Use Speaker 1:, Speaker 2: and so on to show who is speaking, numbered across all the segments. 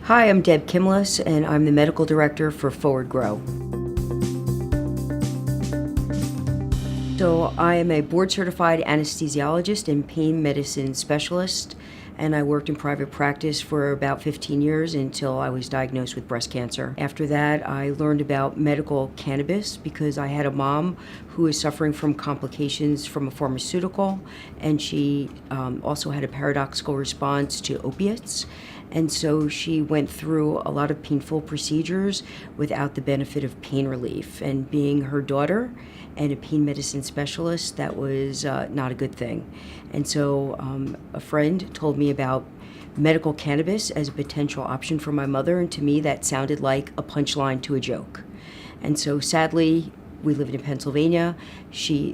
Speaker 1: Hi, I'm Deb Kimless, and I'm the medical director for FowardGro. So I am a board-certified anesthesiologist and pain medicine specialist, and I worked in private practice for about 15 years until I was diagnosed with breast cancer. After that, I learned about medical cannabis because I had a mom who was suffering from complications from a pharmaceutical, and she also had a paradoxical response to opiates. And so she went through a lot of painful procedures without the benefit of pain relief. And being her daughter and a pain medicine specialist, that was not a good thing. And so a friend told me about medical cannabis as a potential option for my mother, and to me that sounded like a punchline to a joke. And so sadly, we lived in Pennsylvania.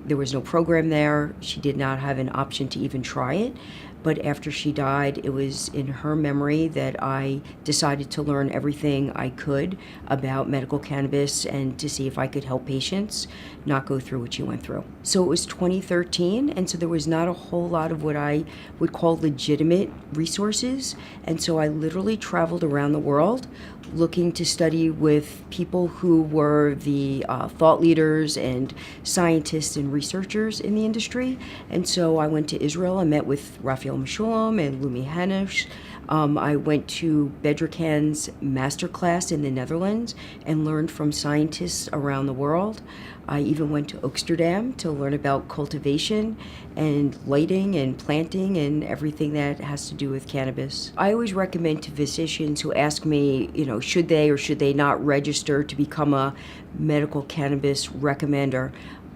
Speaker 1: There was no program there. She did not have an option to even try it. But after she died, it was in her memory that I decided to learn everything I could about medical cannabis and to see if I could help patients not go through what she went through. So it was 2013, and so there was not a whole lot of what I would call legitimate resources. And so I literally traveled around the world looking to study with people who were the thought leaders and scientists and researchers in the industry. And so I went to Israel. I met with Raphael Meshulam and Lumi Hanush. I went to Bedrickan's masterclass in the Netherlands and learned from scientists around the world. I even went to Amsterdam to learn about cultivation and lighting and planting and everything that has to do with cannabis. I always recommend to physicians who ask me, should they or should they not register to become a medical cannabis recommender,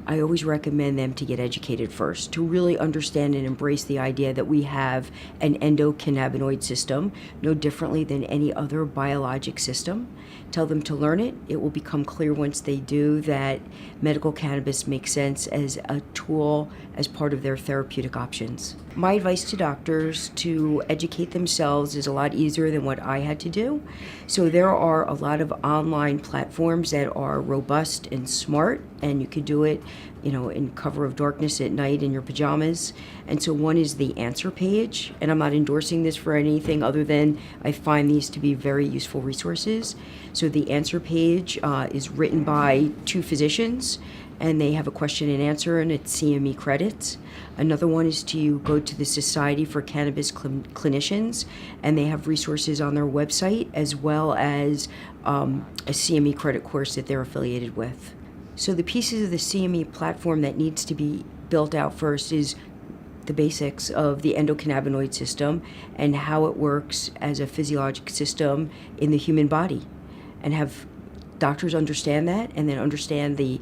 Speaker 1: I always recommend them to get educated first, to really understand and embrace the idea that we have an endocannabinoid system, no differently than any other biologic system. Tell them to learn it. It will become clear once they do that medical cannabis makes sense as a tool as part of their therapeutic options. My advice to doctors to educate themselves is a lot easier than what I had to do. So there are a lot of online platforms that are robust and smart, and you could do it in cover of darkness at night in your pajamas. And so one is the answer page, and I'm not endorsing this for anything other than I find these to be very useful resources. So the answer page is written by two physicians, and they have a question and answer, and it's CME credits. Another one is to go to the Society for Cannabis Clinicians, and they have resources on their website as well as a CME credit course that they're affiliated with. So the pieces of the CME platform that needs to be built out first is the basics of the endocannabinoid system and how it works as a physiologic system in the human body, and have doctors understand that and then understand the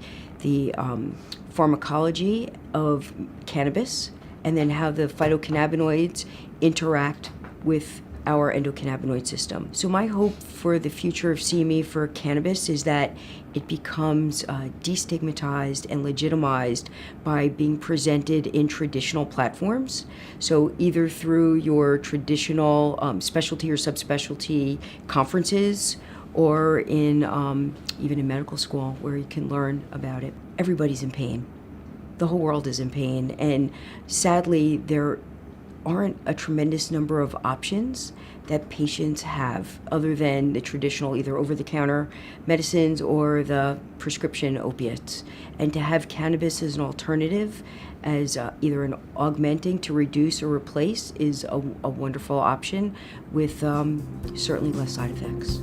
Speaker 1: pharmacology of cannabis, and then how the phytocannabinoids interact with our endocannabinoid system. So my hope for the future of CME for cannabis is that it becomes destigmatized and legitimized by being presented in traditional platforms. So either through your traditional specialty or subspecialty conferences, or in even in medical school where you can learn about it. Everybody's in pain. The whole world is in pain, and sadly there aren't a tremendous number of options that patients have other than the traditional either over-the-counter medicines or the prescription opiates. And to have cannabis as an alternative, as either an augmenting to reduce or replace, is a wonderful option with certainly less side effects.